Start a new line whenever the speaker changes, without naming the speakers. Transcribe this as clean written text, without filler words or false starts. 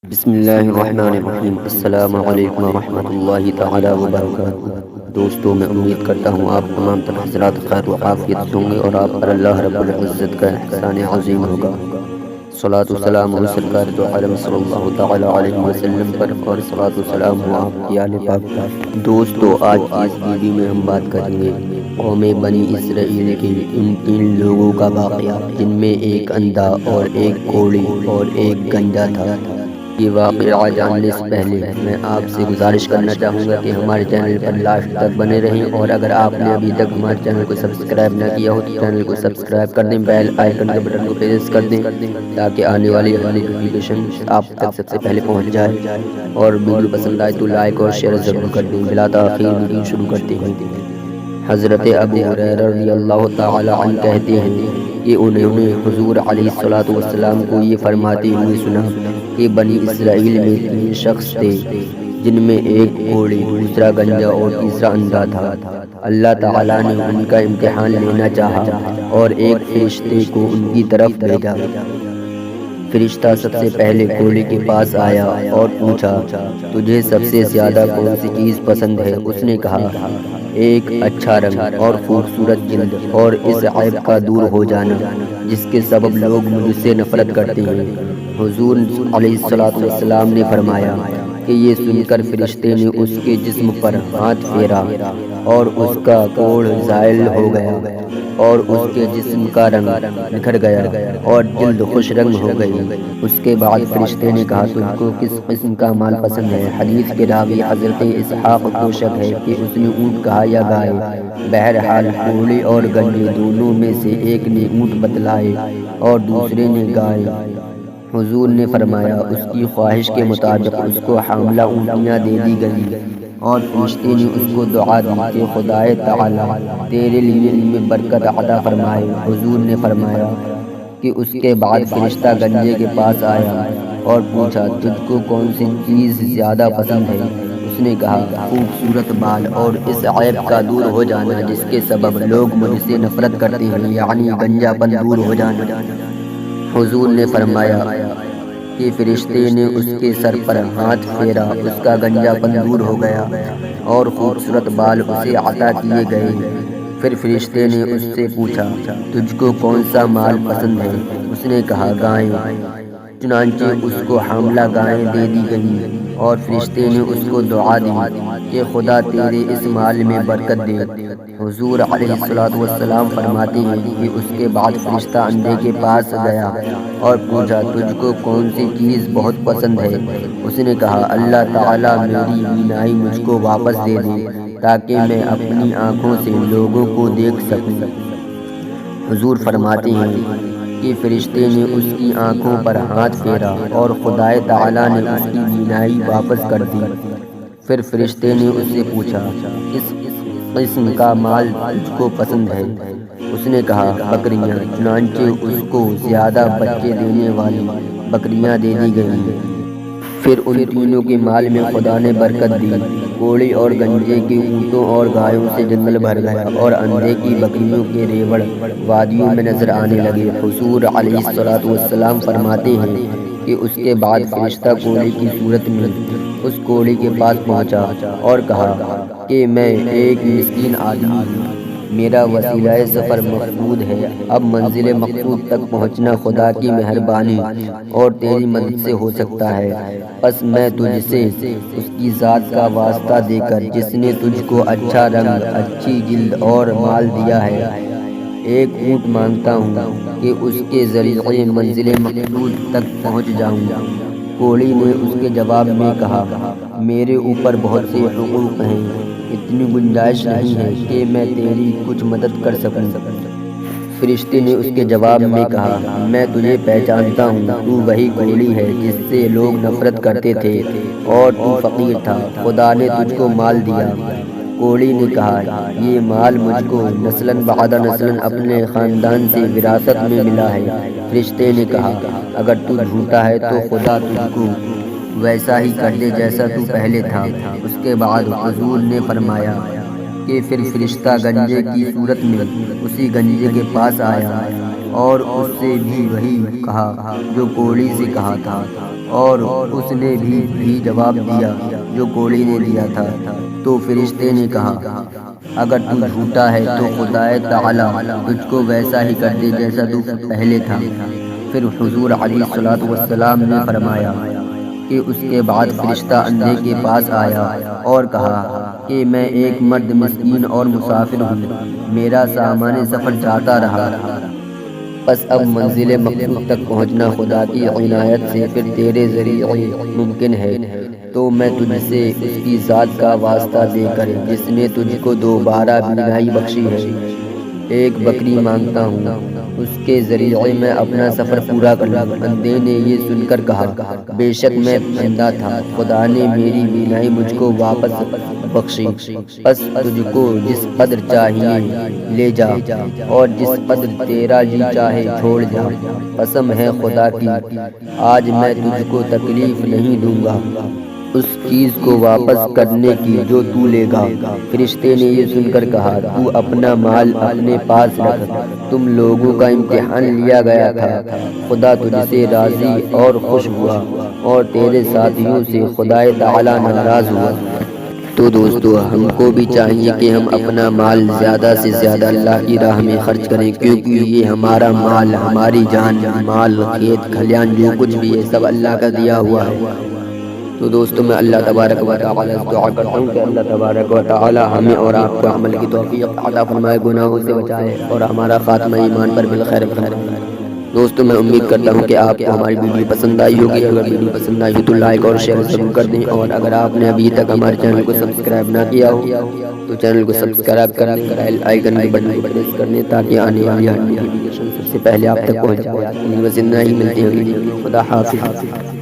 بسم اللہ الرحمن الرحیم۔ السلام علیکم ورحمۃ اللہ تعالی وبرکاتہ۔ دوستو، میں امید کرتا ہوں آپ تمام تر حضرات خیر و عافیت سے ہوں گے اور آپ پر اللہ رب العزت کا احسان عظیم ہوگا۔ صلاۃ و سلام ہو سرکار دو عالم صلی اللہ تعالی علیہ وسلم پر، اور صلاۃ و سلام ہو آپ کی آل پاک پر۔ دوستو، آج کی اس ویڈیو میں ہم بات کریں گے قوم بنی اسرائیل کے ان 3 لوگوں کا واقعہ، جن میں ایک اندھا اور ایک کوڑی اور ایک گنجا تھا۔ یہ واقعہ جاننے سے پہلے میں آپ سے گزارش کرنا چاہوں گا کہ ہمارے چینل پر لاسٹ تک بنے رہیں، اور اگر آپ نے ابھی تک ہمارے چینل کو سبسکرائب نہ کیا ہو تو چینل کو سبسکرائب کر دیں، بیل آئیکن کے بٹن کو پریس کر دیں تاکہ آنے والی ہر نوٹیفیکیشن آپ تک سب سے پہلے پہنچ جائے، اور ویڈیو پسند آئے تو لائک اور شیئر ضرور کر دیں۔ بلا تاخیر ویڈیو شروع کرتے ہیں۔ حضرت ابو ہریرہ رضی اللہ تعالی عنہ کہتے ہیں کہ انہوں نے حضور علیہ الصلوۃ والسلام کو یہ فرماتے ہوئے سنا کہ بنی اسرائیل میں 3 شخص تھے، جن میں ایک کوڑی، دوسرا گنجا اور تیسرا اندھا تھا۔ اللہ تعالیٰ نے ان کا امتحان لینا چاہا اور ایک فرشتے کو ان کی طرف بھیجا۔ فرشتہ سب سے پہلے کوڑی کے پاس آیا اور پوچھا، تجھے سب سے زیادہ کون سی چیز پسند ہے؟ اس نے کہا، ایک اچھا رنگ اور خوبصورت جلد اور اس عیب کا دور ہو جانا جس کے سبب لوگ مجھ سے نفرت کرتے ہیں۔ حضور علیہ السلام نے فرمایا کہ یہ سن کر فرشتے نے اس کے جسم پر ہاتھ پھیرا اور اس کا کوڑ زائل ہو گیا اور اس کے جسم کا رنگ نکھر گیا اور جلد خوش رنگ ہو گئی۔ اس کے بعد فرشتے نے کہا، تجھ کو کس قسم کا مال پسند ہے؟ حدیث کے راوی حضرت اسحاق کو شک ہے کہ اس نے اونٹ کہا یا گائے۔ بہرحال کوڑے اور گنجے دونوں میں سے ایک نے اونٹ بتلائے اور دوسرے نے گائے۔ حضور نے فرمایا، اس کی خواہش کے مطابق اس کو حاملہ اونٹیاں دے دی گئیں، اور فرشتے نے اس کو دعا دی کہ خدائے تعالیٰ تیرے لیے ان میں برکت عطا فرمائے۔ حضور نے فرمایا کہ اس کے بعد فرشتہ گنجے کے پاس آیا اور پوچھا، تجھ کو کون سی چیز زیادہ پسند ہے؟ اس نے کہا، خوبصورت بال اور اس عیب کا دور ہو جانا جس کے سبب لوگ مجھ سے نفرت کرتے ہیں، یعنی گنجا پن دور ہو جانا۔ حضور نے فرمایا کہ فرشتے نے اس کے سر پر ہاتھ پھیرا، اس کا گنجا پن دور ہو گیا اور خوبصورت بال اسے عطا کیے گئے۔ پھر فرشتے نے اس سے پوچھا، تجھ کو کون سا مال پسند ہے؟ اس نے کہا، گائیں۔ چنانچہ اس کو حاملہ گائیں دے دی گئیں، اور فرشتے نے اس کو دعا دی کہ خدا تیرے اس مال میں برکت دے۔ حضور علیہ السلام فرماتے ہیں کہ اس کے بعد فرشتہ اندھے کے پاس گیا اور پوچھا، تجھ کو کون سی چیز بہت پسند ہے؟ اس نے کہا، اللہ تعالیٰ میری بینائی مجھ کو واپس دے دے تاکہ میں اپنی آنکھوں سے لوگوں کو دیکھ سکوں۔ حضور فرماتے ہیں کہ فرشتے نے اس کی آنکھوں پر ہاتھ پھیرا اور خدائے تعالیٰ نے اس کی بینائی واپس کر دی۔ پھر فرشتے نے اس سے پوچھا، کس قسم کا مال تجھ کو پسند ہے؟ اس نے کہا، بکریاں۔ چنانچہ اس کو زیادہ بچے دینے والی بکریاں دے دی گئیں۔ پھر ان تینوں کے مال میں خدا نے برکت دی۔ کوڑے اور گنجے کے اونٹوں اور گایوں سے جنگل بھر گیا، اور اندھے کی بکریوں کے ریوڑ وادیوں میں نظر آنے لگے۔ حضور علیہ السلام فرماتے ہیں کہ اس کے بعد فرشتہ کوڑے کی صورت میں اس کوڑے کے پاس پہنچا اور کہا کہ میں ایک مسکین آدمی ہوں، میرا وسیلہ سفر مفقود ہے، اب منزل مقصود تک پہنچنا خدا کی مہربانی اور تیری مدد سے ہو سکتا ہے، بس میں تجھ سے اس کی ذات کا واسطہ دے کر جس نے تجھ کو اچھا رنگ، اچھی جلد اور مال دیا ہے، ایک اونٹ مانگتا ہوں کہ اس کے ذریعے منزل مقصود تک پہنچ جاؤں۔ کوڑی نے اس کے جواب میں کہا، میرے اوپر بہت سے حقوق ہیں، اتنی گنجائش نہیں ہے کہ میں تیری کچھ مدد کر سکوں۔ فرشتے نے اس کے جواب میں کہا، میں تجھے پہچانتا ہوں، تو وہی کوڑی ہے جس سے لوگ نفرت کرتے تھے اور تو فقیر تھا، خدا نے تجھ کو مال دیا۔ کوڑی نے کہا، یہ مال مجھ کو نسلاً بعد نسلاً اپنے خاندان سے وراثت میں ملا ہے۔ فرشتے نے کہا، اگر تو جھوٹا ہے تو خدا تجھ کو ویسا ہی کر دے جیسا تو پہلے تھا۔ اس کے بعد حضور نے فرمایا کہ پھر فرشتہ گنجے کی صورت میں اسی گنجے کے پاس آیا اور اس سے بھی وہی کہا جو کوڑی سے کہا تھا۔ اور اس نے بھی جواب دیا جو کوڑی نے دیا تھا۔ تو فرشتے نے کہا اگر تو جھوٹا ہے تو خدائے تعالی تجھ کو ویسا ہی کر دے جیسا تو پہلے تھا۔ پھر حضور علیہ الصلوۃ والسلام نے فرمایا کہ اس کے بعد فرشتہ اندھے کے پاس آیا اور کہا کہ میں ایک مرد مسکین اور مسافر ہوں، میرا سامان سفر جاتا رہا، بس اب منزل مقصود تک پہنچنا خدا کی عنایت سے پھر تیرے ذریعے ممکن ہے، تو میں تجھ سے اس کی ذات کا واسطہ دے کر جس نے تجھ کو دوبارہ بینائی بخشی ہے ایک بکری مانگتا ہوں، اس کے ذریعے میں اپنا سفر پورا کر لوں۔ اندھے نے یہ سن کر کہا بے شک میں اندھا تھا، خدا نے میری بینائی مجھ کو واپس بخشی، بس تجھ کو جس قدر چاہیے لے جا اور جس قدر تیرا جی چاہے چھوڑ جا، قسم ہے خدا کی آج میں تجھ کو تکلیف نہیں دوں گا اس چیز کو واپس کرنے کی جو تو لے گا۔ فرشتے نے یہ سن کر کہا تو اپنا مال اپنے پاس رکھ، تم لوگوں کا امتحان لیا گیا تھا، خدا تجھ سے راضی اور خوش ہوا اور تیرے ساتھیوں سے خدائے تعالی ناراض ہوا۔ تو دوستو ہم کو بھی چاہیے کہ ہم اپنا مال زیادہ سے زیادہ اللہ کی راہ میں خرچ کریں، کیونکہ یہ ہمارا مال، ہماری جان مال، کھیت کھلیان جو کچھ بھی ہے سب اللہ کا دیا ہوا ہے۔ تو دوستو میں اللہ تبارک و تعالی سے دعا کرتا ہوں کہ اللہ تبارک و تعالی ہمیں اور آپ کو عمل کی توفیق عطا فرمائے، گناہوں سے بچائے اور ہمارا خاتمہ ایمان پر بالخیر فرمائے۔ دوستو میں امید کرتا ہوں کہ آپ کو ہماری ویڈیو پسند آئی ہوگی، اگر ویڈیو پسند آئی ہو تو لائک اور شیئر ضرور کر دیں، اور اگر آپ نے ابھی تک ہمارے چینل کو سبسکرائب نہ کیا ہو تو چینل کو سبسکرائب کر لیں، بیل آئیکن کے بٹن کو پریس کر لیں تاکہ آنے والی ہر نوٹیفیکیشن سب سے پہلے آپ تک پہنچ جائے۔ بس اتنا ہی، ملتے ہیں، خدا حافظ۔